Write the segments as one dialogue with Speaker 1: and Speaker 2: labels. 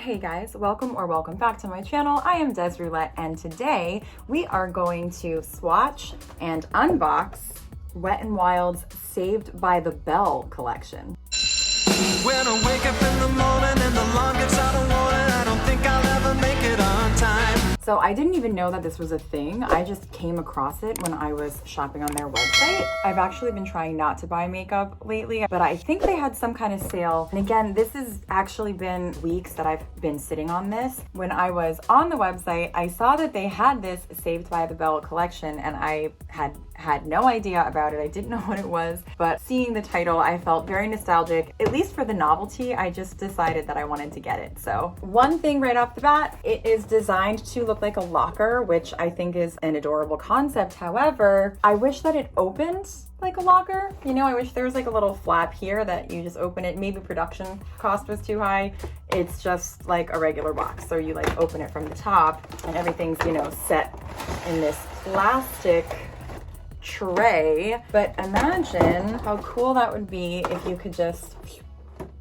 Speaker 1: Hey guys, welcome back to my channel. I am Des Roulette, and today we are going to swatch and unbox Wet n Wild's Saved by the Bell collection.
Speaker 2: When I wake up in the morning and the alarm gets out of warning, I don't think I'll ever make it on time.
Speaker 1: So I didn't even know that this was a thing. I just came across it when I was shopping on their website. I've actually been trying not to buy makeup lately, but I think they had some kind of sale. And again, this has actually been weeks that I've been sitting on this. When I was on the website, I saw that they had this Saved by the Bell collection, and I had no idea about it. I didn't know what it was, but seeing the title, I felt very nostalgic. At least for the novelty, I just decided that I wanted to get it. So one thing right off the bat, it is designed to look like a locker, which I think is an adorable concept. However, I wish that it opened like a locker. You know, I wish there was like a little flap here that you just open it. Maybe production cost was too high. It's just like a regular box. So you like open it from the top and everything's, you know, set in this plastic tray. But imagine how cool that would be if you could just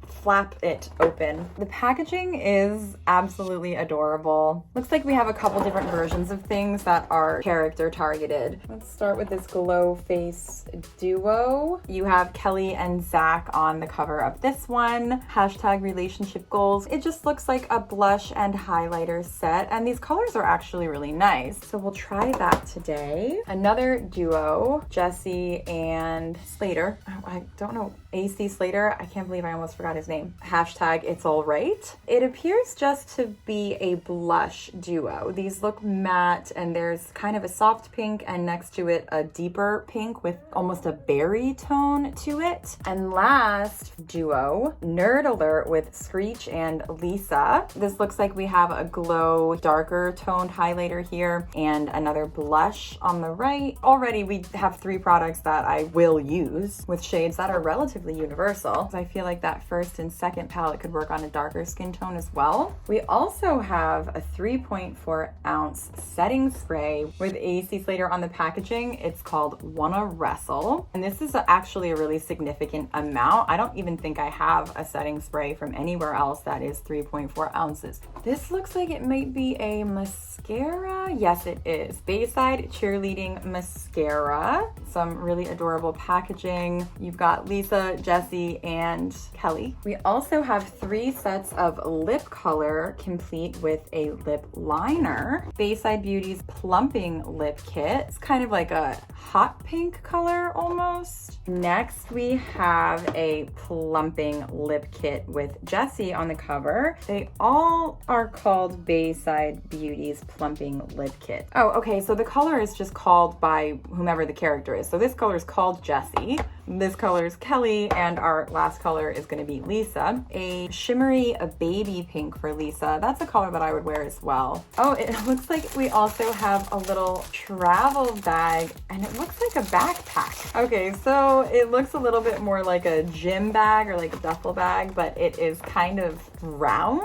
Speaker 1: flap it open. The packaging is absolutely adorable. Looks like we have a couple different versions of things that are character targeted. Let's start with this glow face duo. You have Kelli and Zack on the cover of this one. Hashtag relationship goals. It just looks like a blush and highlighter set, and these colors are actually really nice. So we'll try that today. Another duo, Jesse and Slater. I don't know, AC Slater. I can't believe I almost forgot his name. Hashtag it's all right. It appears just to be a blush duo. These look matte, and there's kind of a soft pink and next to it a deeper pink with almost a berry tone to it. And last duo, Nerd Alert with Screech and Lisa. This looks like we have a glow darker toned highlighter here and another blush on the right. Already we have three products that I will use with shades that are relatively universal. I feel like that first and second palette could work on a darker skin tone as well. We also have a 3.4 ounce setting spray with AC Slater on the packaging. It's called Wanna Wrestle, and this is actually a really significant amount. I don't even think I have a setting spray from anywhere else that is 3.4 ounces. This looks like it might be a mascara. Yes, it is. Bayside Cheerleading Mascara. Some really adorable packaging. You've got Lisa, Jesse, and Kelli. We also have 3 sets of lip color complete with a lip liner. Bayside Beauty's Plumping Lip Kit. It's kind of like a hot pink color almost. Next, we have a plumping lip kit with Jesse on the cover. They all are called Bayside Beauty's Plumping Lip Kit. Oh, okay, so the color is just called by whomever the character is. So this color is called Jesse. This color is Kelli, and our last color is going to be Lisa. A shimmery baby pink for Lisa. That's a color that I would wear as well. Oh, it looks like we also have a little travel bag, and it looks like a backpack. Okay, so it looks a little bit more like a gym bag or like a duffel bag, but it is kind of round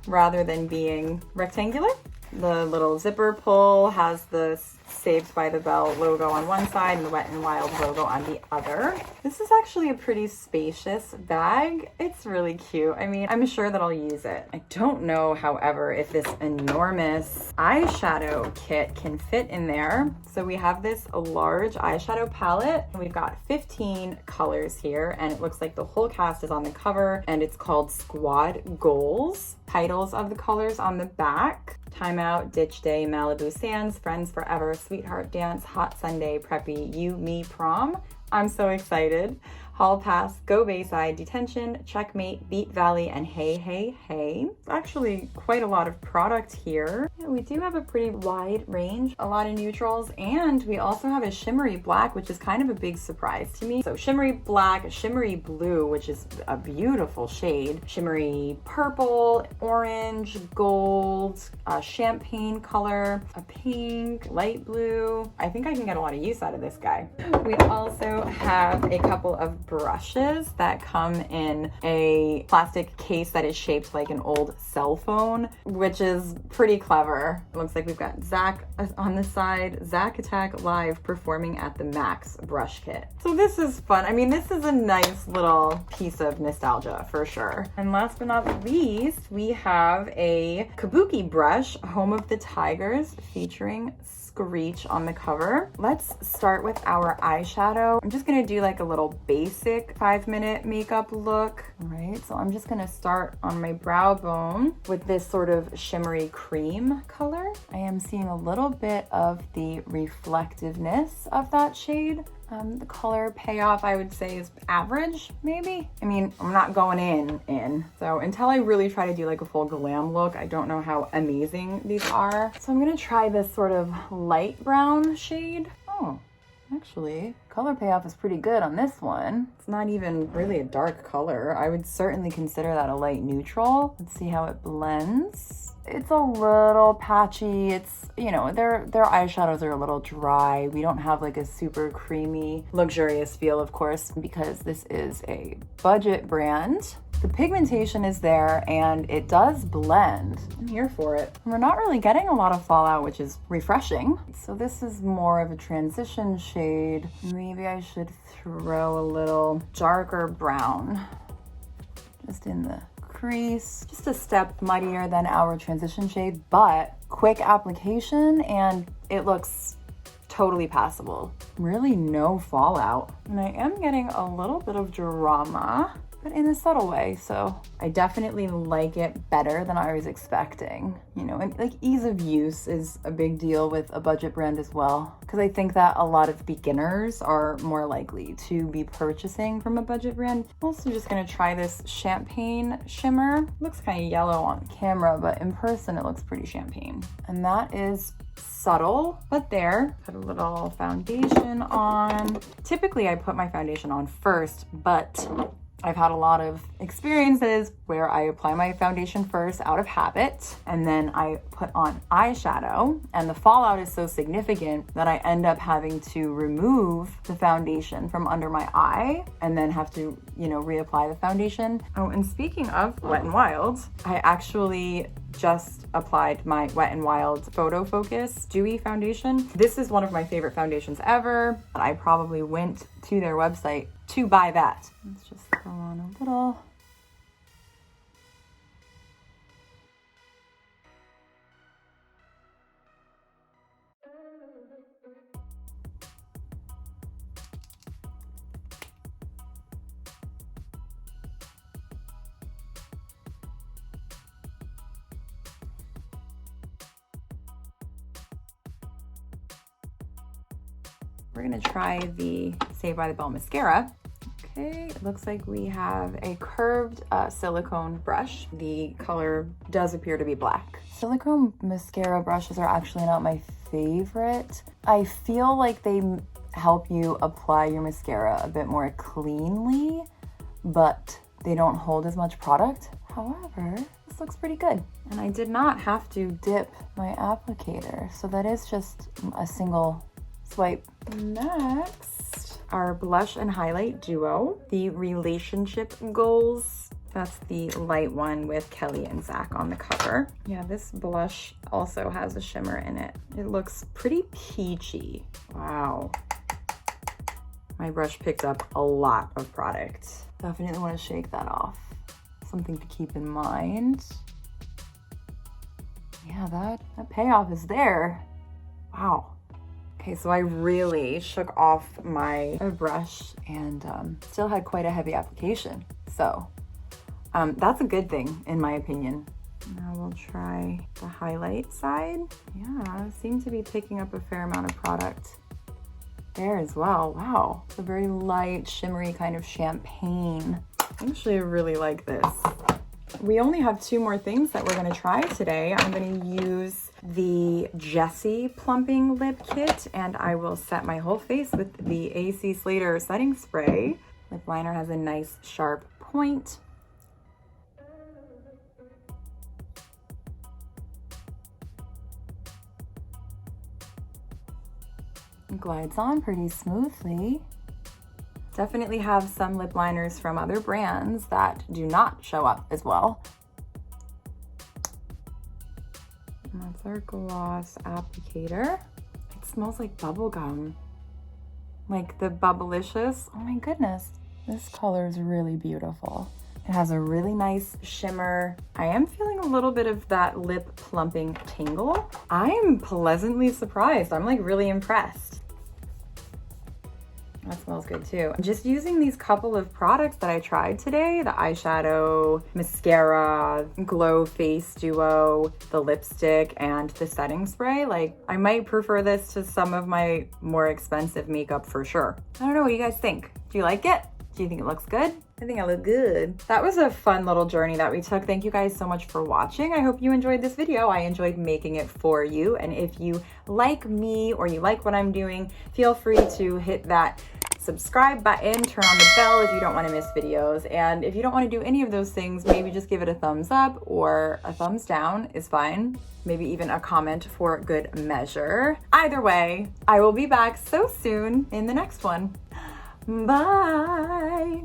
Speaker 1: rather than being rectangular. The little zipper pull has the Saved by the Bell logo on one side and the Wet n Wild logo on the other. This is actually a pretty spacious bag. It's really cute. I mean, I'm sure that I'll use it. I don't know, however, if this enormous eyeshadow kit can fit in there. So we have this large eyeshadow palette. We've got 15 colors here, and it looks like the whole cast is on the cover, and it's called Squad Goals. Titles of the colors on the back: Timeout, Ditch Day, Malibu Sands, Friends Forever, Sweetheart Dance, Hot Sunday, Preppy, You, Me, Prom. I'm so excited. Hall Pass, Go Bayside, Detention, Checkmate, Beat Valley, and Hey, Hey, Hey. Actually, quite a lot of product here. Yeah, we do have a pretty wide range, a lot of neutrals, and we also have a shimmery black, which is kind of a big surprise to me. So shimmery black, shimmery blue, which is a beautiful shade, shimmery purple, orange, gold, a champagne color, a pink, light blue. I think I can get a lot of use out of this guy. We also have a couple of brushes that come in a plastic case that is shaped like an old cell phone, which is pretty clever. It looks like we've got Zack on the side, Zack Attack Live performing at the Max brush kit. So this is fun. I mean, this is a nice little piece of nostalgia for sure. And last but not least, we have a Kabuki brush, Home of the Tigers, featuring Screech on the cover. Let's start with our eyeshadow. I'm just gonna do like a little basic 5-minute makeup look. All right, so I'm just gonna start on my brow bone with this sort of shimmery cream color. I am seeing a little bit of the reflectiveness of that shade. The color payoff, I would say, is average, maybe. I mean, I'm not going in. So until I really try to do like a full glam look, I don't know how amazing these are. So I'm gonna try this sort of light brown shade. Oh, actually, color payoff is pretty good on this one. It's not even really a dark color. I would certainly consider that a light neutral. Let's see how it blends. It's a little patchy. It's, you know, their eyeshadows are a little dry. We don't have like a super creamy, luxurious feel, of course, because this is a budget brand. The pigmentation is there and it does blend. I'm here for it. And we're not really getting a lot of fallout, which is refreshing. So this is more of a transition shade. Maybe I should throw a little darker brown just in the crease, just a step muddier than our transition shade, but quick application and it looks totally passable. Really no fallout. And I am getting a little bit of drama, but in a subtle way. So I definitely like it better than I was expecting, you know, and like ease of use is a big deal with a budget brand as well. Because I think that a lot of beginners are more likely to be purchasing from a budget brand. I'm also just gonna try this champagne shimmer. Looks kind of yellow on camera, but in person it looks pretty champagne. And that is subtle, but there. Put a little foundation on. Typically I put my foundation on first, but I've had a lot of experiences where I apply my foundation first out of habit, and then I put on eyeshadow, and the fallout is so significant that I end up having to remove the foundation from under my eye and then have to, you know, reapply the foundation. Oh, and speaking of Wet n Wild, I actually just applied my Wet n Wild Photo Focus Dewy Foundation. This is one of my favorite foundations ever. I probably went to their website to buy that. Let's just throw on a little. We're gonna try the Saved by the Bell mascara. Okay, it looks like we have a curved silicone brush. The color does appear to be black. Silicone mascara brushes are actually not my favorite. I feel like they help you apply your mascara a bit more cleanly, but they don't hold as much product. However, this looks pretty good. And I did not have to dip my applicator, so that is just a single swipe. Next, our blush and highlight duo, the Relationship Goals. That's the light one with Kelli and Zack on the cover. Yeah, this blush also has a shimmer in it. It looks pretty peachy. Wow. My brush picked up a lot of product. Definitely want to shake that off. Something to keep in mind. Yeah, that payoff is there. Wow. Okay, so I really shook off my brush and still had quite a heavy application. So that's a good thing in my opinion. Now we'll try the highlight side. Yeah, I seem to be picking up a fair amount of product there as well. Wow, it's a very light, shimmery kind of champagne. Actually, I really like this. We only have 2 more things that we're gonna try today. I'm gonna use the Jessie Plumping Lip Kit, and I will set my whole face with the AC Slater setting spray. Lip liner has a nice sharp point. It glides on pretty smoothly. Definitely have some lip liners from other brands that do not show up as well. And that's our gloss applicator. It smells like bubble gum. Like the Bubblicious. Oh my goodness. This color is really beautiful. It has a really nice shimmer. I am feeling a little bit of that lip plumping tingle. I'm pleasantly surprised. I'm like really impressed. That smells good too. I'm just using these couple of products that I tried today, the eyeshadow, mascara, glow face duo, the lipstick, and the setting spray. Like, I might prefer this to some of my more expensive makeup for sure. I don't know, what do you guys think? Do you like it? Do you think it looks good? I think I look good. That was a fun little journey that we took. Thank you guys so much for watching. I hope you enjoyed this video. I enjoyed making it for you. And if you like me or you like what I'm doing, feel free to hit that subscribe button, turn on the bell if you don't want to miss videos. And if you don't want to do any of those things, maybe just give it a thumbs up or a thumbs down is fine. Maybe even a comment for good measure. Either way, I will be back so soon in the next one. Bye.